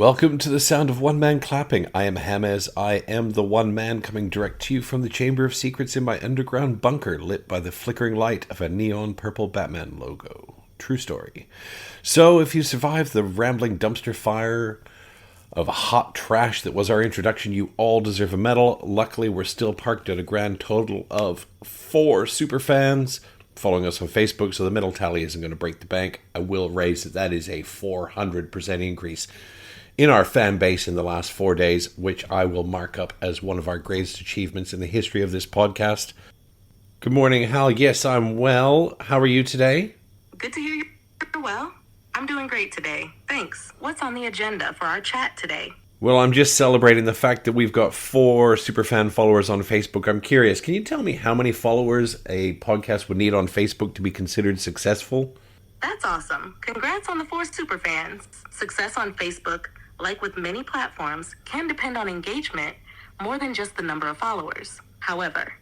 Welcome to the sound of one man clapping. I am Hamez. I am the one man coming direct to you from the Chamber of Secrets in my underground bunker, lit by the flickering light of a neon purple Batman logo. True story. So, if you survived the rambling dumpster fire of hot trash that was our introduction, you all deserve a medal. Luckily, we're still parked at a grand total of 4 superfans following us on Facebook, so the medal tally isn't going to break the bank. I will raise that is a 400% increase in our fan base in the last 4 days, which I will mark up as one of our greatest achievements in the history of this podcast. Good morning, Hal. Yes, I'm well. How are you today? Good to hear you're well. I'm doing great today. Thanks. What's on the agenda for our chat today? Well, I'm just celebrating the fact that we've got 4 superfan followers on Facebook. I'm curious, can you tell me how many followers a podcast would need on Facebook to be considered successful? That's awesome. Congrats on the 4 superfans. Success on Facebook, like with many platforms, can depend on engagement more than just the number of followers. However,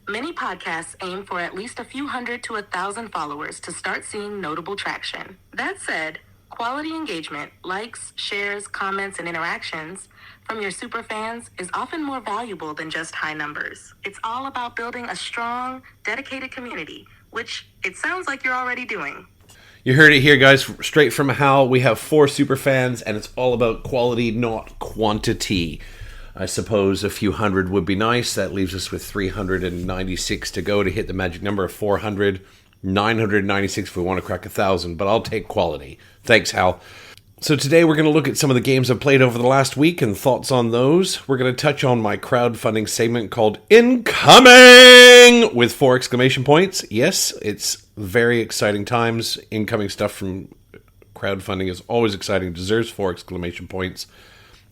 many podcasts aim for at least a few hundred to 1,000 followers to start seeing notable traction. That said, quality engagement, likes, shares, comments, and interactions from your superfans is often more valuable than just high numbers. It's all about building a strong, dedicated community, which it sounds like you're already doing. You heard it here, guys, straight from Hal. We have 4 superfans, and it's all about quality, not quantity. I suppose a few hundred would be nice. That leaves us with 396 to go to hit the magic number of 400. 996 if we want to crack 1,000, but I'll take quality. Thanks, Hal. So today we're going to look at some of the games I've played over the last week and thoughts on those. We're going to touch on my crowdfunding segment called Incoming with 4 exclamation points. Yes, it's very exciting times. Incoming stuff from crowdfunding is always exciting, deserves 4 exclamation points.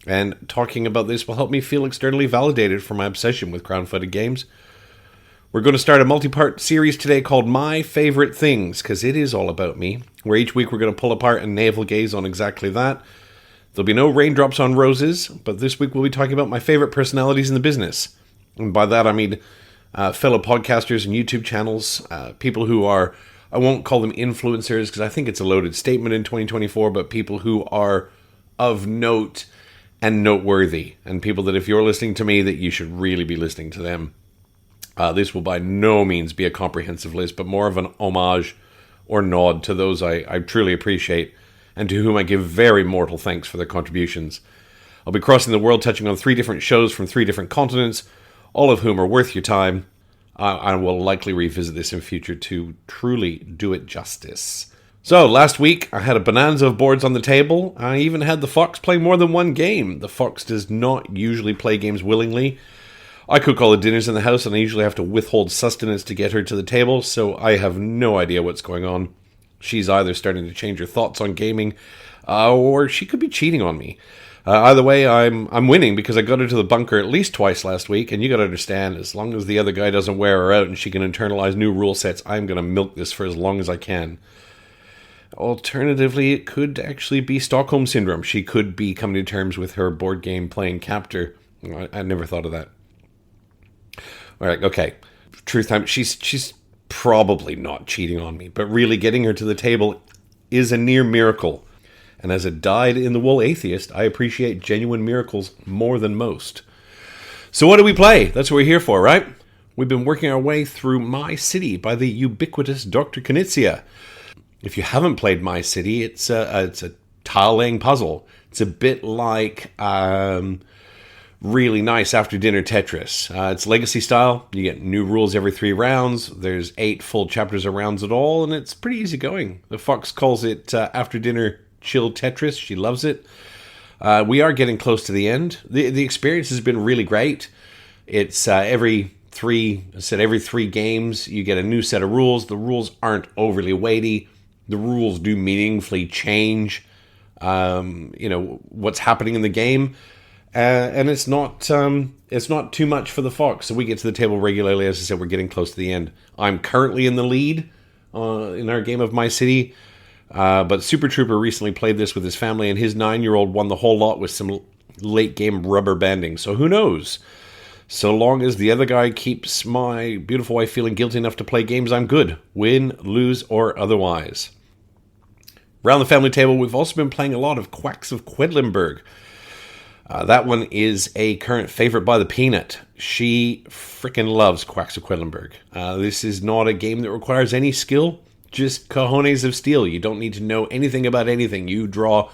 And talking about this will help me feel externally validated for my obsession with crowdfunded games. We're going to start a multi-part series today called My Favorite Things, because it is all about me, where each week we're going to pull apart and navel gaze on exactly that. There'll be no raindrops on roses, but this week we'll be talking about my favorite personalities in the business. And by that I mean fellow podcasters and YouTube channels, people who are, I won't call them influencers because I think it's a loaded statement in 2024, but people who are of note and noteworthy, and people that if you're listening to me, that you should really be listening to them. This will by no means be a comprehensive list, but more of an homage or nod to those I truly appreciate and to whom I give very mortal thanks for their contributions. I'll be crossing the world, touching on 3 different shows from 3 different continents, all of whom are worth your time. I will likely revisit this in future to truly do it justice. So, last week I had a bonanza of boards on the table. I even had the Fox play more than one game. The Fox does not usually play games willingly. I cook all the dinners in the house, and I usually have to withhold sustenance to get her to the table, so I have no idea what's going on. She's either starting to change her thoughts on gaming, or she could be cheating on me. Either way, I'm winning because I got her to the bunker at least twice last week, and you got to understand, as long as the other guy doesn't wear her out and she can internalize new rule sets, I'm going to milk this for as long as I can. Alternatively, it could actually be Stockholm Syndrome. She could be coming to terms with her board game playing captor. I never thought of that. All right, okay. Truth time. She's probably not cheating on me, but really getting her to the table is a near miracle. And as a dyed-in-the-wool atheist, I appreciate genuine miracles more than most. So what do we play? That's what we're here for, right? We've been working our way through My City by the ubiquitous Dr. Knizia. If you haven't played My City, it's a tile-laying puzzle. It's a bit like really nice after-dinner Tetris. It's legacy style. You get new rules every 3 rounds. There's 8 full chapters of rounds at all, and it's pretty easy going. The Fox calls it after-dinner chill Tetris. She loves it. We are getting close to the end. The experience has been really great. It's every 3 games, you get a new set of rules. The rules aren't overly weighty. The rules do meaningfully change, what's happening in the game. And it's not too much for the Fox, so we get to the table regularly. As I said, we're getting close to the end. I'm currently in the lead in our game of My City, but Super Trooper recently played this with his family, and his 9-year-old won the whole lot with some late-game rubber banding, so who knows? So long as the other guy keeps my beautiful wife feeling guilty enough to play games, I'm good. Win, lose, or otherwise. Around the family table, we've also been playing a lot of Quacks of Quedlinburg. That one is a current favorite by the Peanut. She freaking loves Quacks of Quedlinburg. This is not a game that requires any skill, just cojones of steel. You don't need to know anything about anything. You draw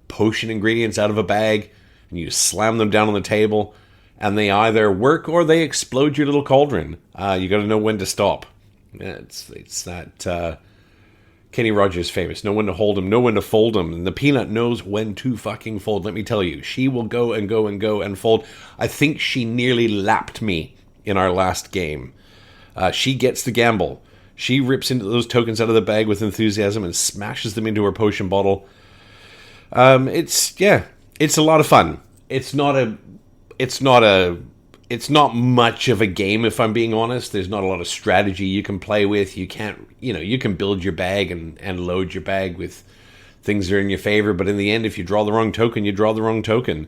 potion ingredients out of a bag, and you slam them down on the table, and they either work or they explode your little cauldron. You got to know when to stop. It's that Kenny Rogers famous. Know when to hold him, know when to fold him. And the Peanut knows when to fucking fold. Let me tell you, she will go and go and go and fold. I think she nearly lapped me in our last game. She gets the gamble. She rips into those tokens out of the bag with enthusiasm and smashes them into her potion bottle. It's a lot of fun. It's not much of a game, if I'm being honest. There's not a lot of strategy you can play with. You can build your bag and load your bag with things that are in your favor, but in the end, if you draw the wrong token, you draw the wrong token.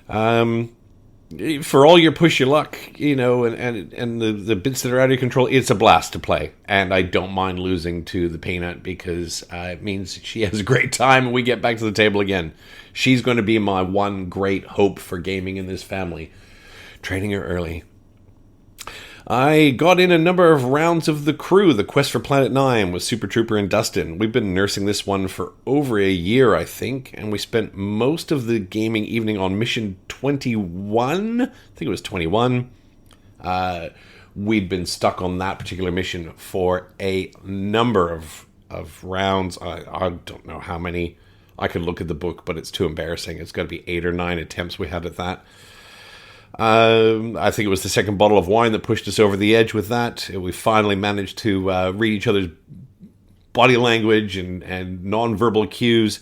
For all your push your luck, and the bits that are out of your control, it's a blast to play. And I don't mind losing to the Peanut because it means she has a great time and we get back to the table again. She's going to be my one great hope for gaming in this family. Training her early. I got in a number of rounds of The Crew, The Quest for Planet 9 with Super Trooper and Dustin. We've been nursing this one for over a year, I think, and we spent most of the gaming evening on mission 21. I think it was 21. We'd been stuck on that particular mission for a number of rounds. I don't know how many. I could look at the book, but it's too embarrassing. It's got to be 8 or 9 attempts we had at that. I think it was the second bottle of wine that pushed us over the edge with that. We finally managed to read each other's body language and non-verbal cues.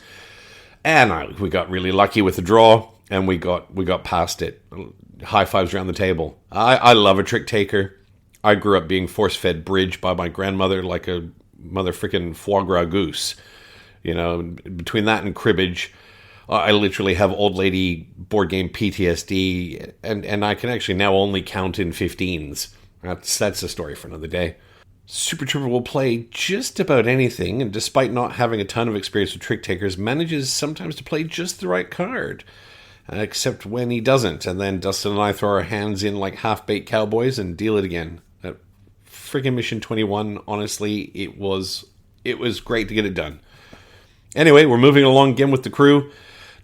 And we got really lucky with the draw, and we got past it. High fives around the table. I love a trick taker. I grew up being force-fed bridge by my grandmother like a mother frickin' foie gras goose. Between that and cribbage, I literally have old lady board game PTSD, and I can actually now only count in 15s. That's a story for another day. Super Trooper will play just about anything, and despite not having a ton of experience with trick takers, manages sometimes to play just the right card. Except when he doesn't, and then Dustin and I throw our hands in like half-baked cowboys and deal it again. That freaking Mission 21, honestly, it was great to get it done. Anyway, we're moving along again with The Crew.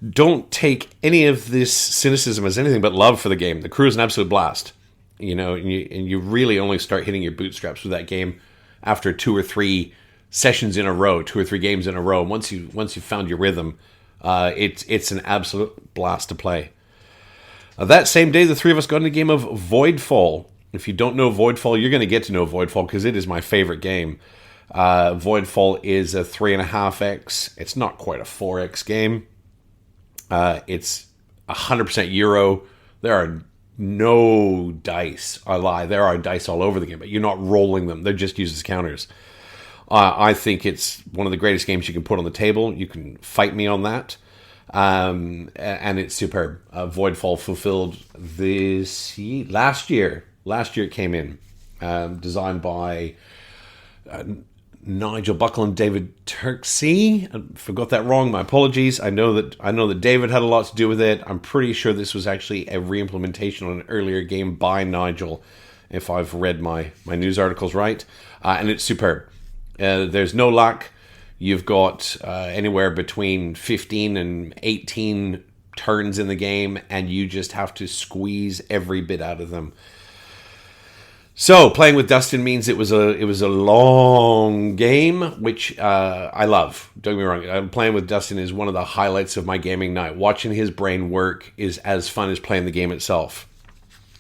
Don't take any of this cynicism as anything but love for the game. The Crew is an absolute blast. And you really only start hitting your bootstraps with that game after 2 or 3 sessions in a row, 2 or 3 games in a row. And once you've found your rhythm, it's an absolute blast to play. That same day, the 3 of us got in a game of Voidfall. If you don't know Voidfall, you're going to get to know Voidfall because it is my favorite game. Voidfall is a 3.5x. It's not quite a 4x game. It's 100% Euro. There are no dice. I lie. There are dice all over the game, but you're not rolling them. They're just used as counters. I think it's one of the greatest games you can put on the table. You can fight me on that. And it's superb. Voidfall fulfilled last year. Last year it came in. Designed by Nigel Buckle and David Turksey. I forgot that wrong. My apologies. I know that David had a lot to do with it. I'm pretty sure this was actually a re-implementation on an earlier game by Nigel, if I've read my news articles right. And it's superb. There's no luck. You've got anywhere between 15 and 18 turns in the game, and you just have to squeeze every bit out of them. So playing with Dustin means it was a long game, which I love. Don't get me wrong. Playing with Dustin is one of the highlights of my gaming night. Watching his brain work is as fun as playing the game itself.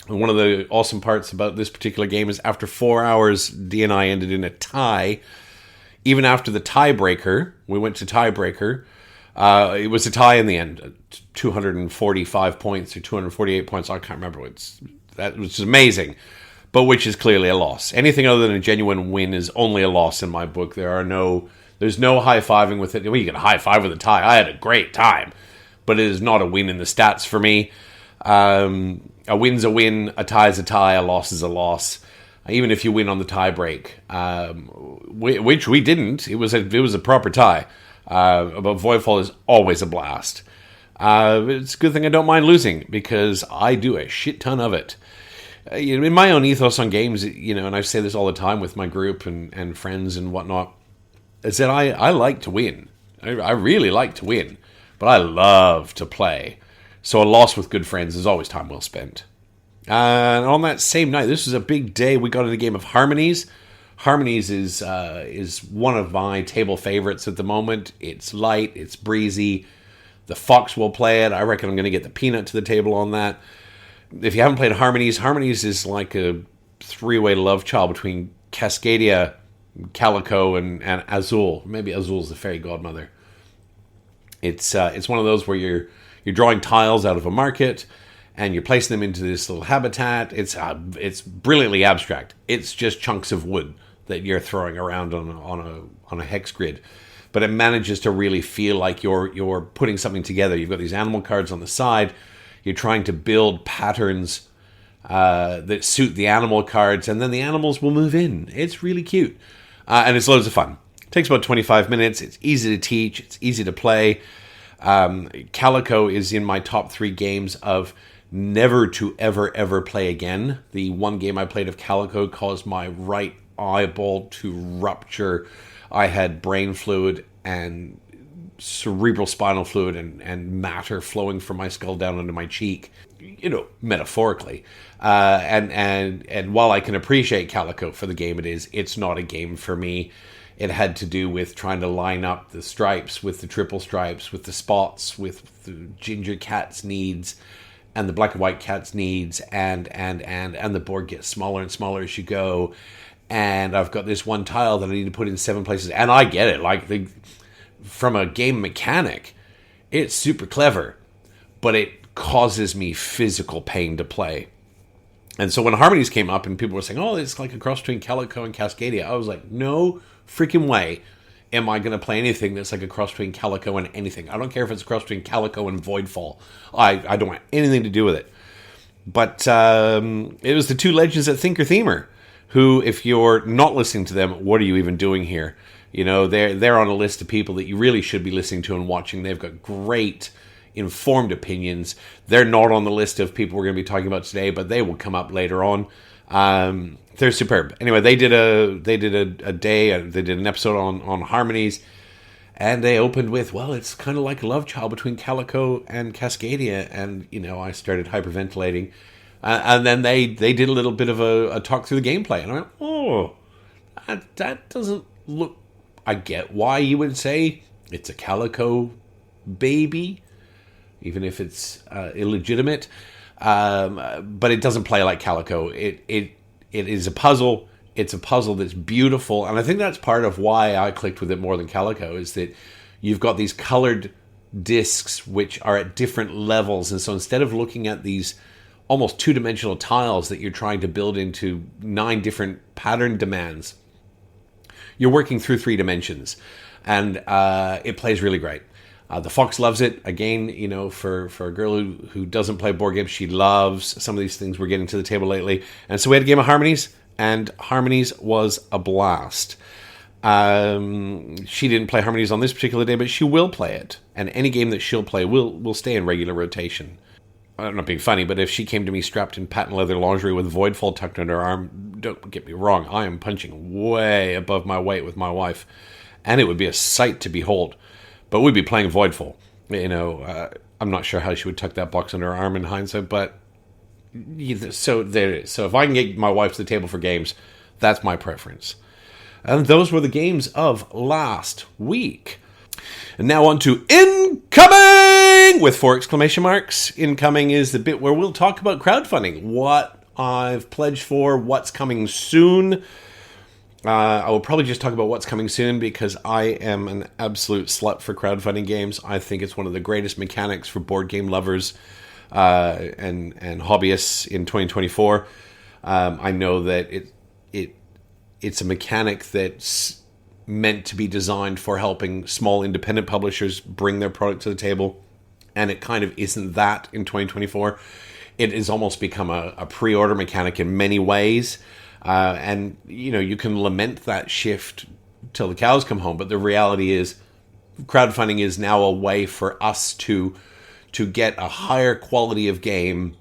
And one of the awesome parts about this particular game is after 4 hours, D and I ended in a tie. Even after the tiebreaker, we went to tiebreaker. It was a tie in the end, 245 points or 248 points. I can't remember. That was amazing. But which is clearly a loss. Anything other than a genuine win is only a loss in my book. There's no high-fiving with it. Well, you can high-five with a tie. I had a great time. But it is not a win in the stats for me. A win's a win, a tie's a tie, a loss is a loss. Even if you win on the tie break, which we didn't. It was a proper tie. But Voidfall is always a blast. It's a good thing I don't mind losing, because I do a shit ton of it. In my own ethos on games, and I say this all the time with my group and friends and whatnot, is that I like to win. I really like to win, but I love to play. So a loss with good friends is always time well spent. And on that same night, this was a big day, we got in a game of Harmonies. Harmonies is one of my table favorites at the moment. It's light, it's breezy. The Fox will play it. I reckon I'm going to get the Peanut to the table on that. If you haven't played Harmonies, Harmonies is like a three-way love child between Cascadia, Calico, and Azul. Maybe Azul's the fairy godmother. It's one of those where you're drawing tiles out of a market, and you're placing them into this little habitat. It's brilliantly abstract. It's just chunks of wood that you're throwing around on a hex grid, but it manages to really feel like you're putting something together. You've got these animal cards on the side. You're trying to build patterns that suit the animal cards, and then the animals will move in. It's really cute, and it's loads of fun. It takes about 25 minutes. It's easy to teach. It's easy to play. Calico is in my top 3 games of never to ever play again. The one game I played of Calico caused my right eyeball to rupture. I had brain fluid and cerebral spinal fluid and matter flowing from my skull down into my cheek, metaphorically. And while I can appreciate Calico for the game it is, it's not a game for me. It had to do with trying to line up the stripes with the triple stripes, with the spots, with the ginger cat's needs, and the black and white cat's needs, and the board gets smaller and smaller as you go. And I've got this one tile that I need to put in 7 places. And I get it. From a game mechanic, it's super clever. But it causes me physical pain to play. And so when Harmonies came up and people were saying, oh, it's like a cross between Calico and Cascadia, I was like, no freaking way am I going to play anything that's like a cross between Calico and anything. I don't care if it's a cross between Calico and Voidfall. I don't want anything to do with it. But it was the 2 legends at Thinker Themer, who, if you're not listening to them, what are you even doing here? They're on a list of people that you really should be listening to and watching. They've got great, informed opinions. They're not on the list of people we're going to be talking about today, but they will come up later on. They're superb. Anyway, they did an episode on Harmonies, and they opened with, well, it's kind of like a love child between Calico and Cascadia, and I started hyperventilating. And then they did a little bit of a talk through the gameplay. And I went, oh, that doesn't look... I get why you would say it's a Calico baby, even if it's illegitimate. But it doesn't play like Calico. It is a puzzle. It's a puzzle that's beautiful. And I think that's part of why I clicked with it more than Calico, is that you've got these colored discs which are at different levels. And so instead of looking at these almost 2-dimensional tiles that you're trying to build into 9 different pattern demands, you're working through 3 dimensions, and it plays really great. The Fox loves it. Again, for a girl who doesn't play board games, she loves some of these things we're getting to the table lately. And so we had a game of Harmonies, and Harmonies was a blast. She didn't play Harmonies on this particular day, but she will play it, and any game that she'll play will stay in regular rotation. I'm not being funny, but if she came to me strapped in patent leather lingerie with Voidfall tucked under her arm, don't get me wrong, I am punching way above my weight with my wife, and it would be a sight to behold. But we'd be playing Voidfall. I'm not sure how she would tuck that box under her arm in hindsight, but so there it is. So if I can get my wife to the table for games, that's my preference. And those were the games of last week. And now on to Incoming! With 4 exclamation marks. Incoming is the bit where we'll talk about crowdfunding. What I've pledged for, what's coming soon. I will probably just talk about what's coming soon because I am an absolute slut for crowdfunding games. I think it's one of the greatest mechanics for board game lovers and hobbyists in 2024. I know that it's a mechanic that's meant to be designed for helping small independent publishers bring their product to the table, and it kind of isn't that in 2024. It has almost become a pre-order mechanic in many ways, and you can lament that shift till the cows come home, but the reality is crowdfunding is now a way for us to get a higher quality of game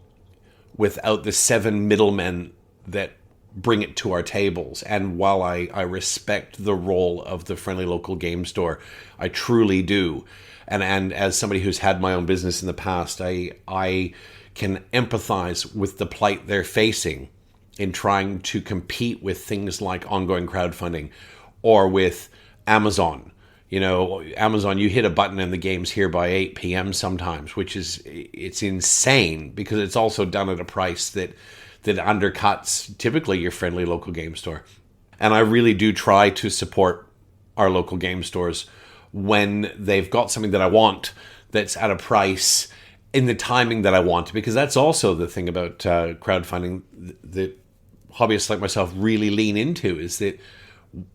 without the 7 middlemen that bring it to our tables. And while I respect the role of the friendly local game store, I truly do. And as somebody who's had my own business in the past, I can empathize with the plight they're facing in trying to compete with things like ongoing crowdfunding or with Amazon. You know, Amazon, you hit a button and the game's here by 8 p.m. sometimes, it's insane because it's also done at a price that undercuts typically your friendly local game store. And I really do try to support our local game stores when they've got something that I want that's at a price in the timing that I want, because that's also the thing about crowdfunding that hobbyists like myself really lean into, is that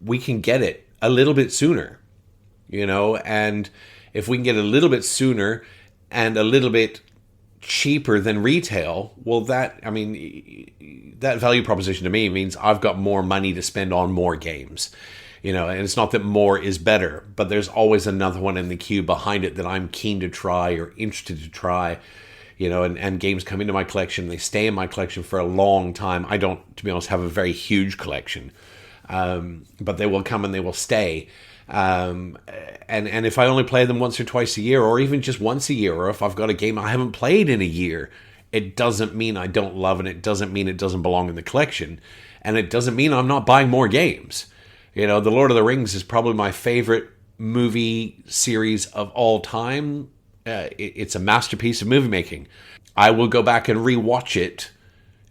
we can get it a little bit sooner, you know, and if we can get a little bit sooner and a little bit cheaper than retail, well, that value proposition to me means I've got more money to spend on more games, you know, and it's not that more is better, but there's always another one in the queue behind it that I'm keen to try or interested to try, you know, and games come into my collection, they stay in my collection for a long time. I don't, to be honest, have a very huge collection, but they will come and they will stay. And if I only play them once or twice a year, or even just once a year, or if I've got a game I haven't played in a year, it doesn't mean I don't love it. It doesn't mean it doesn't belong in the collection. And it doesn't mean I'm not buying more games. You know, The Lord of the Rings is probably my favorite movie series of all time. It's a masterpiece of movie making. I will go back and rewatch it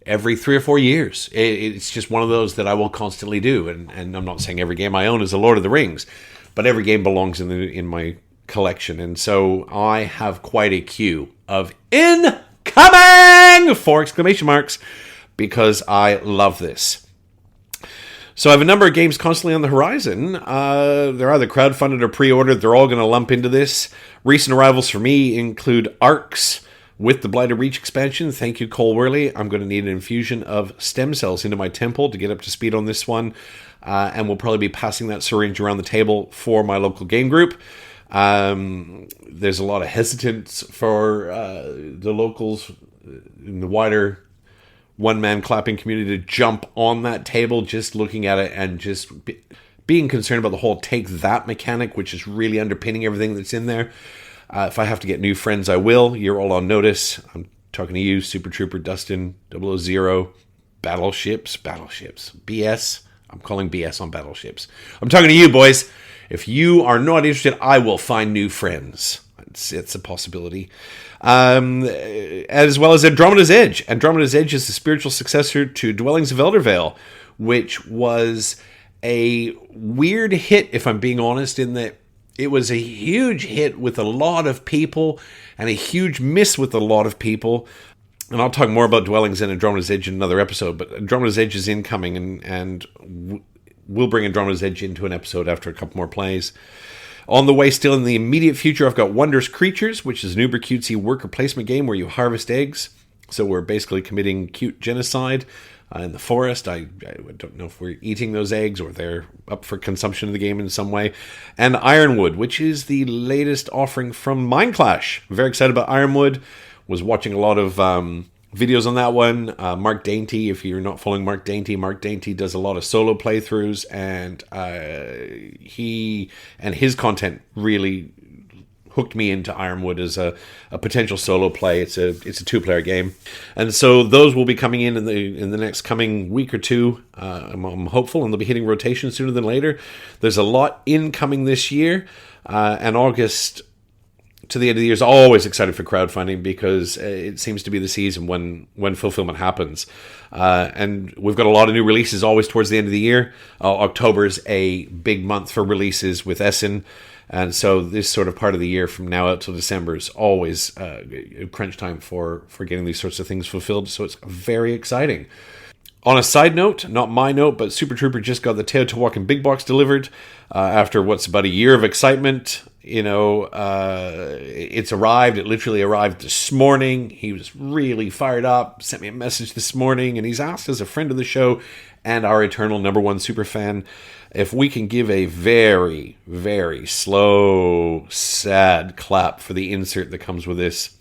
every 3 or 4 years. It's just one of those that I will constantly do. And I'm not saying every game I own is The Lord of the Rings, but every game belongs in my collection. And so I have quite a queue of incoming 4 exclamation marks because I love this. So I have a number of games constantly on the horizon. They're either crowdfunded or pre-ordered. They're all going to lump into this. Recent arrivals for me include Arcs with the Blighted Reach expansion. Thank you, Cole Worley. I'm going to need an infusion of stem cells into my temple to get up to speed on this one. And we'll probably be passing that syringe around the table for my local game group. There's a lot of hesitance for the locals in the wider one-man clapping community to jump on that table, just looking at it and just being concerned about the whole take that mechanic, which is really underpinning everything that's in there. If I have to get new friends, I will. You're all on notice. I'm talking to you, Super Trooper, Dustin, 000, Battleships, BS. I'm calling BS on Battleships. I'm talking to you, boys. If you are not interested, I will find new friends. It's a possibility. As well as Andromeda's Edge. Andromeda's Edge is the spiritual successor to Dwellings of Eldervale, which was a weird hit, if I'm being honest, in that it was a huge hit with a lot of people and a huge miss with a lot of people. And I'll talk more about Dwellings and Andromeda's Edge in another episode, but Andromeda's Edge is incoming, and we'll bring Andromeda's Edge into an episode after a couple more plays. On the way, still in the immediate future, I've got Wondrous Creatures, which is an uber cutesy worker placement game where you harvest eggs. So we're basically committing cute genocide in the forest. I don't know if we're eating those eggs or they're up for consumption of the game in some way. And Ironwood, which is the latest offering from Mindclash. I'm very excited about Ironwood. Was watching a lot of videos on that one. Mark Dainty, if you're not following Mark Dainty does a lot of solo playthroughs, and he and his content really hooked me into Ironwood as a potential solo play. It's a 2-player game, and so those will be coming in the next coming week or two. I'm hopeful, and they'll be hitting rotation sooner than later. There's a lot incoming this year, and August to the end of the year is always excited for crowdfunding because it seems to be the season when fulfillment happens. And we've got a lot of new releases always towards the end of the year. October's a big month for releases with Essen. And so this sort of part of the year from now out till December is always crunch time for getting these sorts of things fulfilled. So it's very exciting. On a side note, not my note, but Super Trooper just got the Teotihuacan Big Box delivered after what's about a year of excitement. It's arrived. It literally arrived this morning. He was really fired up, sent me a message this morning, and he's asked as a friend of the show and our eternal number one super fan if we can give a very, very slow, sad clap for the insert that comes with this.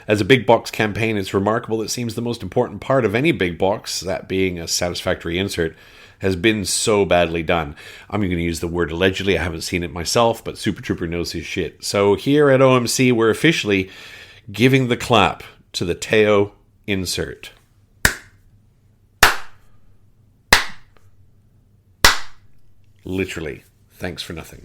As a big box campaign, it's remarkable. It seems the most important part of any big box, that being a satisfactory insert, has been so badly done. I'm going to use the word allegedly. I haven't seen it myself, but Super Trooper knows his shit. So here at OMC, we're officially giving the clap to the Teo insert. Literally. Thanks for nothing.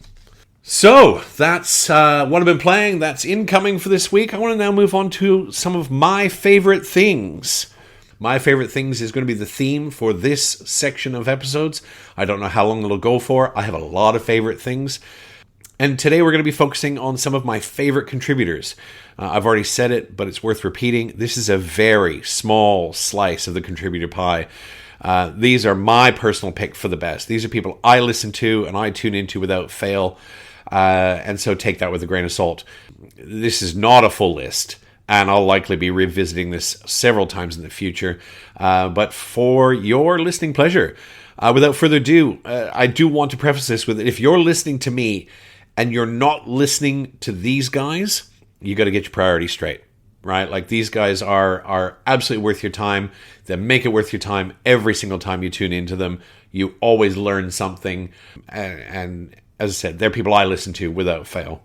So, that's what I've been playing. That's incoming for this week. I want to now move on to some of my favorite things. My favorite things is going to be the theme for this section of episodes. I don't know how long it'll go for. I have a lot of favorite things. And today we're going to be focusing on some of my favorite contributors. I've already said it, but it's worth repeating. This is a very small slice of the contributor pie. These are my personal pick for the best. These are people I listen to and I tune into without fail. And so take that with a grain of salt. This is not a full list, and I'll likely be revisiting this several times in the future. But for your listening pleasure, without further ado, I do want to preface this with, if you're listening to me and you're not listening to these guys, you got to get your priorities straight. Right? Like, these guys are absolutely worth your time. They make it worth your time every single time you tune into them. You always learn something. And as I said, they're people I listen to without fail.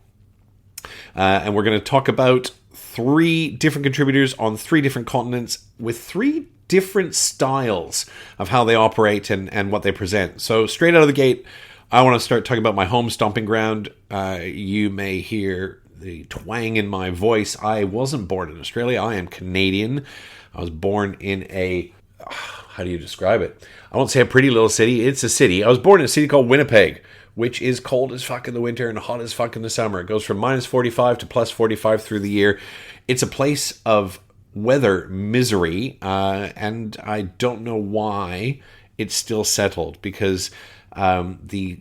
And we're going to talk about 3 different contributors on 3 different continents with 3 different styles of how they operate and what they present. So straight out of the gate, I want to start talking about my home stomping ground. You may hear the twang in my voice. I wasn't born in Australia. I am Canadian. I was born in a, how do you describe it? I won't say a pretty little city. It's a city. I was born in a city called Winnipeg, which is cold as fuck in the winter and hot as fuck in the summer. It goes from minus 45 to plus 45 through the year. It's a place of weather misery, and I don't know why it's still settled, because the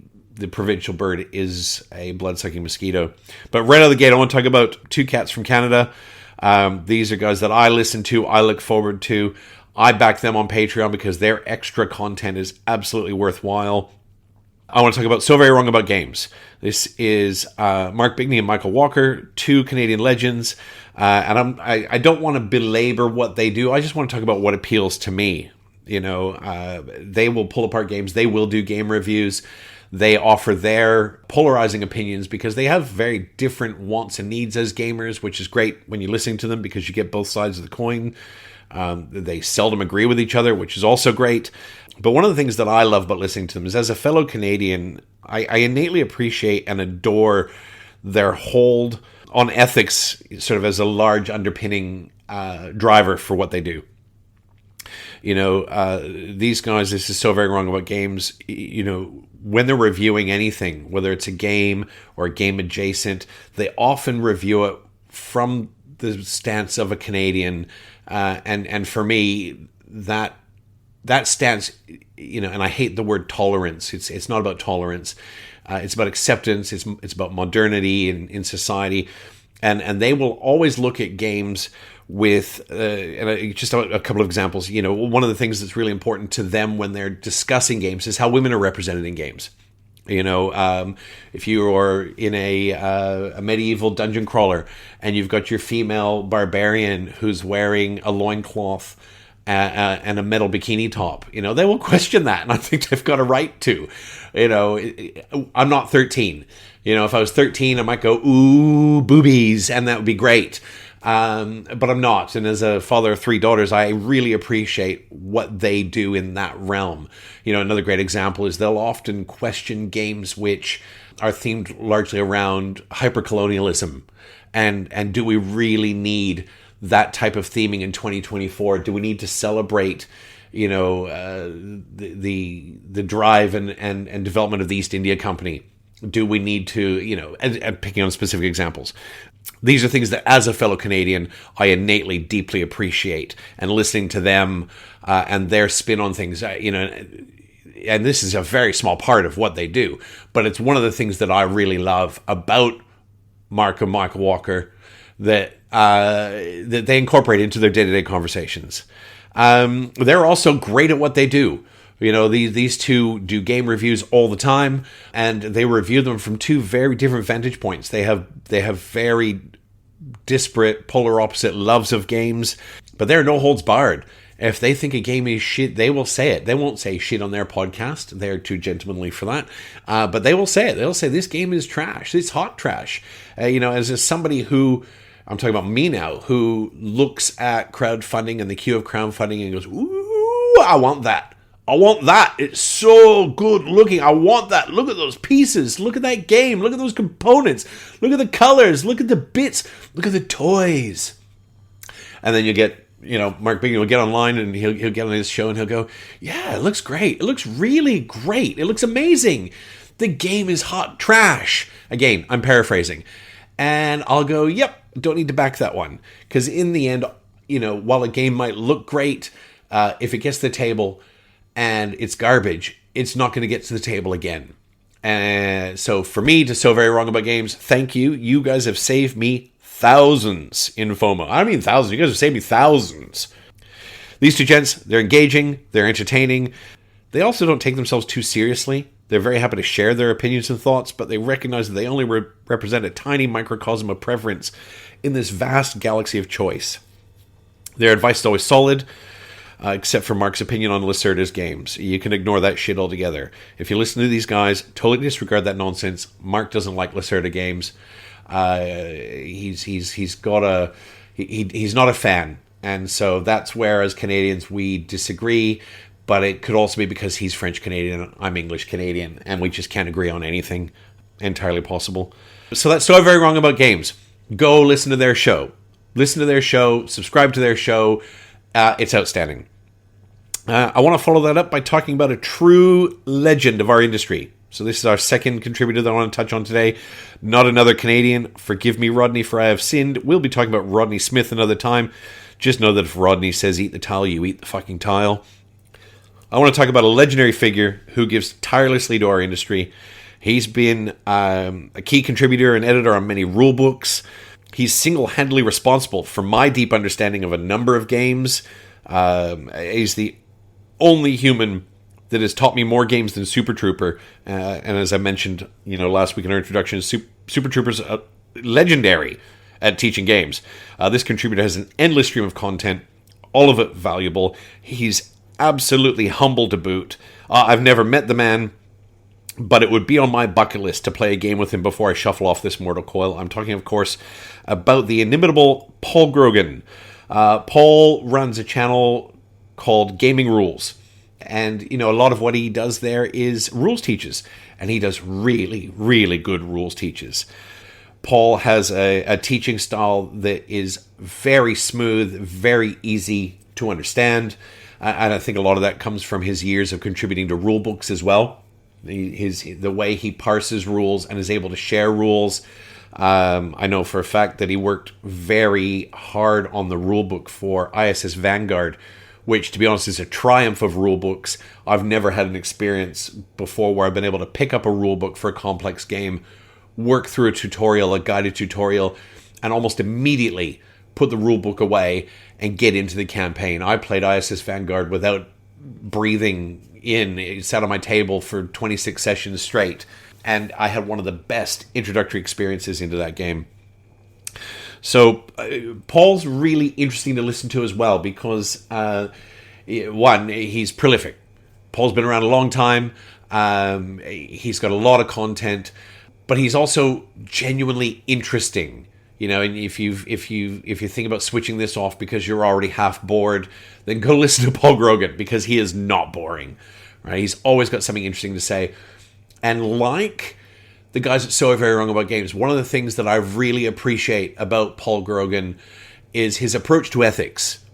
provincial bird is a blood-sucking mosquito. But right out of the gate, I want to talk about 2 cats from Canada. These are guys that I listen to, I look forward to. I back them on Patreon because their extra content is absolutely worthwhile. I want to talk about So Very Wrong About Games. This is Mark Bigney and Michael Walker, 2 Canadian legends. And I don't want to belabor what they do. I just want to talk about what appeals to me. They will pull apart games. They will do game reviews. They offer their polarizing opinions because they have very different wants and needs as gamers, which is great when you're listening to them because you get both sides of the coin. They seldom agree with each other, which is also great. But one of the things that I love about listening to them is, as a fellow Canadian, I innately appreciate and adore their hold on ethics, sort of as a large underpinning driver for what they do. These guys, this is So Very Wrong About Games, when they're reviewing anything, whether it's a game or a game adjacent, they often review it from the stance of a Canadian. And for me, that stance, and I hate the word tolerance. It's not about tolerance. It's about acceptance. It's about modernity in society. And they will always look at games with, just a couple of examples. One of the things that's really important to them when they're discussing games is how women are represented in games. If you are in a medieval dungeon crawler and you've got your female barbarian who's wearing a loincloth and a metal bikini top, they will question that. And I think they've got a right to. I'm not 13. If I was 13, I might go, ooh, boobies, and that would be great. But I'm not. And as a father of 3 daughters, I really appreciate what they do in that realm. Another great example is they'll often question games which are themed largely around hypercolonialism. And do we really need that type of theming in 2024? Do we need to celebrate, the drive and development of the East India Company? Do we need to, and picking on specific examples, these are things that, as a fellow Canadian, I innately deeply appreciate, and listening to them and their spin on things, and this is a very small part of what they do, but it's one of the things that I really love about Mark and Michael Walker that they incorporate into their day-to-day conversations. They're also great at what they do. You know, these two do game reviews all the time, and they review them from two very different vantage points. They have very disparate, polar opposite loves of games, but they're no holds barred. If they think a game is shit, they will say it. They won't say shit on their podcast. They're too gentlemanly for that. But they will say it. They'll say, this game is trash. It's hot trash. As somebody who, I'm talking about me now, who looks at crowdfunding and the queue of crowdfunding and goes, ooh, I want that. I want that. It's so good looking. I want that. Look at those pieces. Look at that game. Look at those components. Look at the colors. Look at the bits. Look at the toys. And then you get, Mark Bigney will get online and he'll get on his show and he'll go, yeah, it looks great. It looks really great. It looks amazing. The game is hot trash. Again, I'm paraphrasing. And I'll go, yep, don't need to back that one. Because in the end, while a game might look great, if it gets to the table and it's garbage, it's not going to get to the table again. And so for me to So Very Wrong About Games, thank you. You guys have saved me thousands in FOMO. I don't mean thousands. You guys have saved me thousands. These two gents, they're engaging. They're entertaining. They also don't take themselves too seriously. They're very happy to share their opinions and thoughts, but they recognize that they only represent a tiny microcosm of preference in this vast galaxy of choice. Their advice is always solid, except for Mark's opinion on Lacerda's games. You can ignore that shit altogether. If you listen to these guys, totally disregard that nonsense. Mark doesn't like Lacerda games. He's not a fan, and so that's where, as Canadians, we disagree. But it could also be because he's French Canadian, I'm English Canadian, and we just can't agree on anything. Entirely possible. So that's So Very Wrong About Games. Go listen to their show. Listen to their show. Subscribe to their show. It's outstanding. I want to follow that up by talking about a true legend of our industry. So this is our second contributor that I want to touch on today. Not another Canadian. Forgive me, Rodney, for I have sinned. We'll be talking about Rodney Smith another time. Just know that if Rodney says eat the tile, you eat the fucking tile. I want to talk about a legendary figure who gives tirelessly to our industry. He's been a key contributor and editor on many rule books. He's single-handedly responsible for my deep understanding of a number of games. He's the only human that has taught me more games than Super Trooper. And as I mentioned, last week in our introduction, Super Trooper's legendary at teaching games. This contributor has an endless stream of content, all of it valuable. He's absolutely humble to boot. I've never met the man, but it would be on my bucket list to play a game with him before I shuffle off this mortal coil. I'm talking, of course, about the inimitable Paul Grogan. Paul runs a channel called Gaming Rules, and a lot of what he does there is rules teaches, and he does really, really good rules teaches. Paul has a teaching style that is very smooth, very easy to understand. And I think a lot of that comes from his years of contributing to rule books as well. The way he parses rules and is able to share rules. I know for a fact that he worked very hard on the rule book for ISS Vanguard, which, to be honest, is a triumph of rule books. I've never had an experience before where I've been able to pick up a rule book for a complex game, work through a tutorial, a guided tutorial, and almost immediately put the rule book away and get into the campaign. I played ISS Vanguard without breathing in. It sat on my table for 26 sessions straight, and I had one of the best introductory experiences into that game. So Paul's really interesting to listen to as well because, one, he's prolific. Paul's been around a long time. He's got a lot of content, but he's also genuinely interesting. And if you think about switching this off because you're already half bored, then go listen to Paul Grogan because he is not boring. Right? He's always got something interesting to say. And like the guys at So Very Wrong About Games, one of the things that I really appreciate about Paul Grogan is his approach to ethics.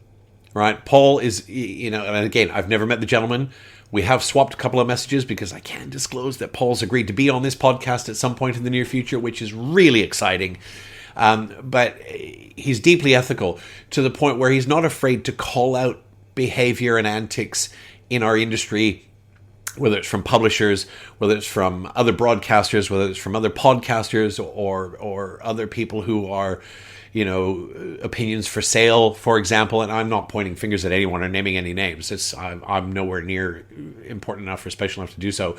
Right? Paul is, and again, I've never met the gentleman. We have swapped a couple of messages because I can disclose that Paul's agreed to be on this podcast at some point in the near future, which is really exciting. But he's deeply ethical to the point where he's not afraid to call out behavior and antics in our industry whether it's from publishers, whether it's from other broadcasters, whether it's from other podcasters, or other people who are, opinions for sale, for example. And I'm not pointing fingers at anyone or naming any names. I'm nowhere near important enough or special enough to do so.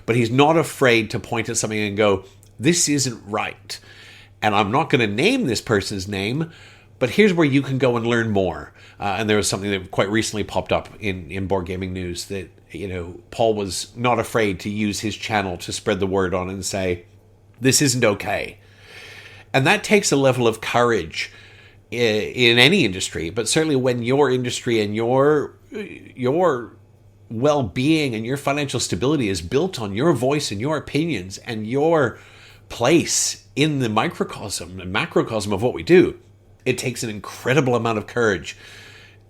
But he's not afraid to point at something and go, this isn't right. And I'm not going to name this person's name, but here's where you can go and learn more. And there was something that quite recently popped up in Board Gaming News that, Paul was not afraid to use his channel to spread the word on and say, this isn't okay. And that takes a level of courage in any industry, but certainly when your industry and your well-being and your financial stability is built on your voice and your opinions and your place in the microcosm and macrocosm of what we do. It takes an incredible amount of courage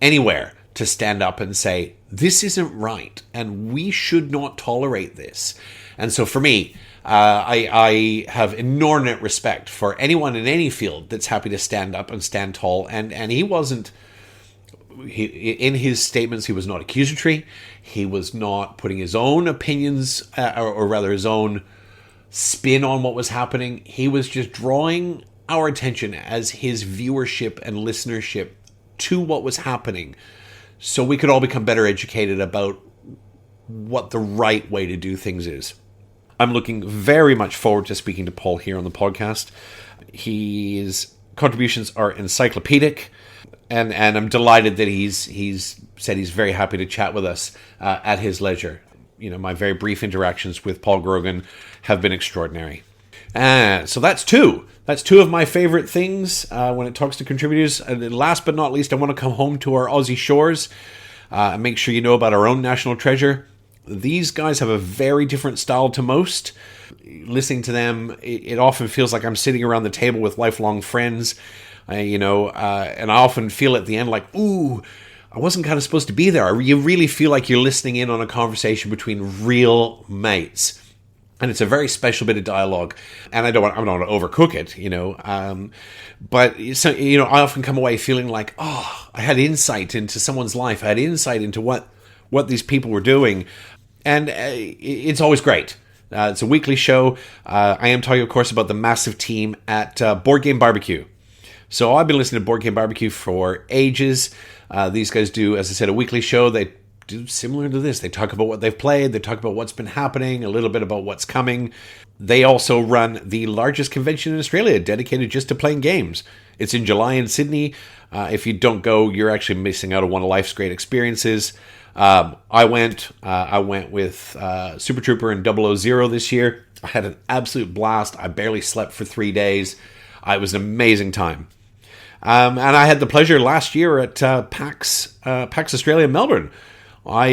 anywhere to stand up and say, this isn't right, and we should not tolerate this. And so for me, I have inordinate respect for anyone in any field that's happy to stand up and stand tall. And he wasn't, in his statements, he was not accusatory. He was not putting his own opinions, or rather his own spin on what was happening. He was just drawing our attention as his viewership and listenership to what was happening, so we could all become better educated about what the right way to do things is. I'm looking very much forward to speaking to Paul here on the podcast. His contributions are encyclopedic, and I'm delighted that he's said he's very happy to chat with us at his leisure. My very brief interactions with Paul Grogan have been extraordinary. So that's two. That's two of my favorite things when it talks to contributors. And last but not least, I want to come home to our Aussie shores and make sure you know about our own national treasure. These guys have a very different style to most. Listening to them, it often feels like I'm sitting around the table with lifelong friends, and I often feel at the end like, ooh, I wasn't kind of supposed to be there. You really feel like you're listening in on a conversation between real mates. And it's a very special bit of dialogue, and I don't want to overcook it, but I often come away feeling like, I had insight into someone's life. I had insight into what these people were doing, and it's always great. It's a weekly show. I am talking, of course, about the massive team at Board Game Barbecue. So I've been listening to Board Game Barbecue for ages. These guys do, as I said, a weekly show. They do similar to this. They talk about what they've played. They talk about what's been happening, a little bit about what's coming. They also run the largest convention in Australia dedicated just to playing games. It's in July in Sydney. If you don't go, you're actually missing out on one of life's great experiences. I went with Super Trooper and 000 this year. I had an absolute blast. I barely slept for 3 days. It was an amazing time. And I had the pleasure last year at PAX Australia in Melbourne. I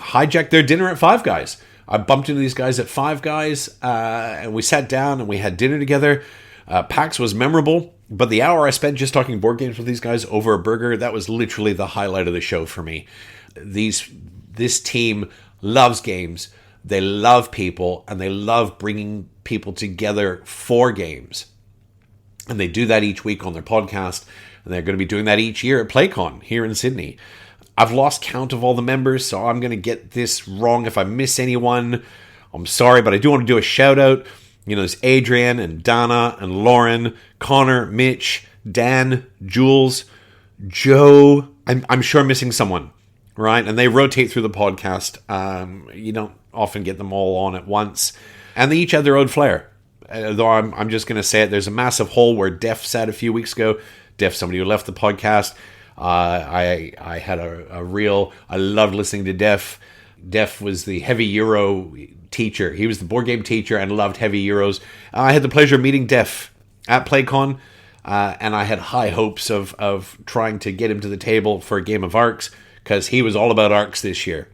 hijacked their dinner at Five Guys. I bumped into these guys at Five Guys, and we sat down and we had dinner together. PAX was memorable, but the hour I spent just talking board games with these guys over a burger, that was literally the highlight of the show for me. This team loves games, they love people, and they love bringing people together for games. And they do that each week on their podcast, and they're going to be doing that each year at PlayCon here in Sydney. I've lost count of all the members, so I'm going to get this wrong if I miss anyone. I'm sorry, but I do want to do a shout out. There's Adrian and Donna and Lauren, Connor, Mitch, Dan, Jules, Joe. I'm sure I'm missing someone, right? And they rotate through the podcast. You don't often get them all on at once. And they each have their own flair. Though I'm just going to say it, there's a massive hole where Def sat a few weeks ago. Def, somebody who left the podcast. I had I loved listening to Def. Def was the heavy Euro teacher. He was the board game teacher and loved heavy Euros. I had the pleasure of meeting Def at PlayCon, and I had high hopes of trying to get him to the table for a game of Arcs, because he was all about Arcs this year.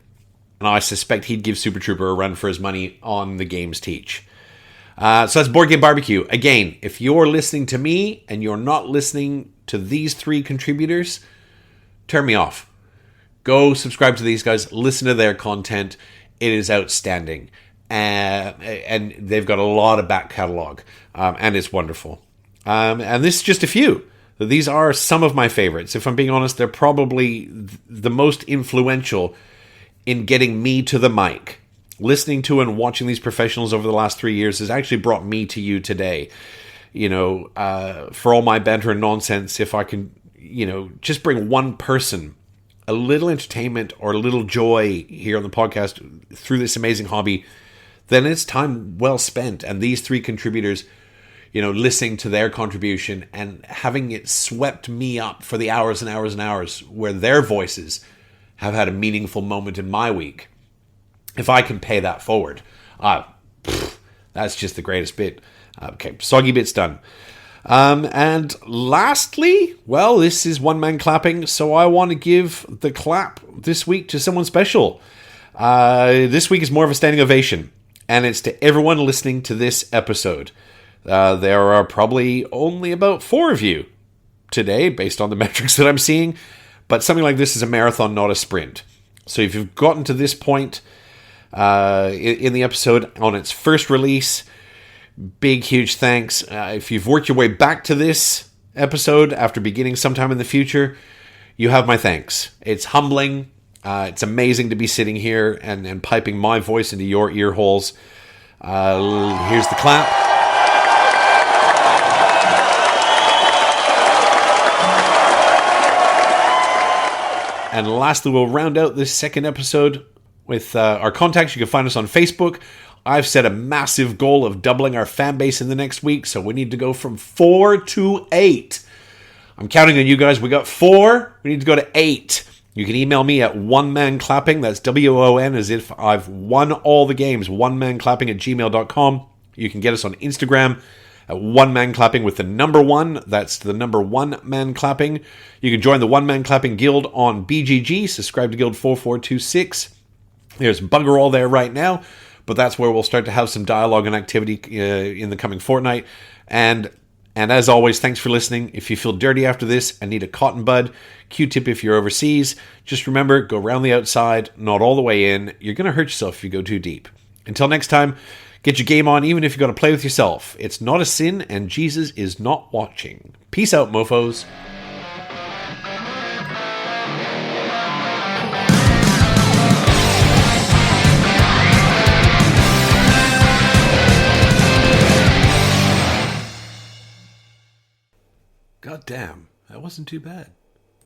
And I suspect he'd give Super Trooper a run for his money on the games teach. So that's Board Game Barbecue. Again, if you're listening to me and you're not listening to these three contributors, turn me off. Go subscribe to these guys. Listen to their content. It is outstanding. And they've got a lot of back catalog. And it's wonderful. And this is just a few. These are some of my favorites. If I'm being honest, they're probably the most influential in getting me to the mic listening to and watching these professionals over the last 3 years has actually brought me to you today. For all my banter and nonsense, if I can, just bring one person a little entertainment or a little joy here on the podcast through this amazing hobby, then it's time well spent. And these three contributors, listening to their contribution and having it swept me up for the hours and hours and hours where their voices have had a meaningful moment in my week. If I can pay that forward, that's just the greatest bit. Okay, soggy bit's done. And lastly, well, this is one man clapping, so I want to give the clap this week to someone special. This week is more of a standing ovation, and it's to everyone listening to this episode. There are probably only about 4 of you today, based on the metrics that I'm seeing, but something like this is a marathon, not a sprint. So if you've gotten to this point in the episode on its first release, big, huge thanks. If you've worked your way back to this episode after beginning sometime in the future, you have my thanks. It's humbling. It's amazing to be sitting here and piping my voice into your ear holes. Here's the clap. And lastly, we'll round out this second episode with our contacts. You can find us on Facebook. I've set a massive goal of doubling our fan base in the next week, so we need to go from 4 to 8. I'm counting on you guys. We got 4. We need to go to 8. You can email me at onemanclapping. That's WON, as if I've won all the games. onemanclapping@gmail.com. You can get us on Instagram at onemanclapping with the number 1. That's the number 1 man clapping. You can join the One Man Clapping Guild on BGG. Subscribe to Guild 4426. There's bugger all there right now, but that's where we'll start to have some dialogue and activity in the coming fortnight. And as always, thanks for listening. If you feel dirty after this and need a cotton bud, Q-tip if you're overseas, just remember, go around the outside, not all the way in. You're going to hurt yourself if you go too deep. Until next time, get your game on, even if you've got to play with yourself. It's not a sin, and Jesus is not watching. Peace out, mofos. God damn, that wasn't too bad.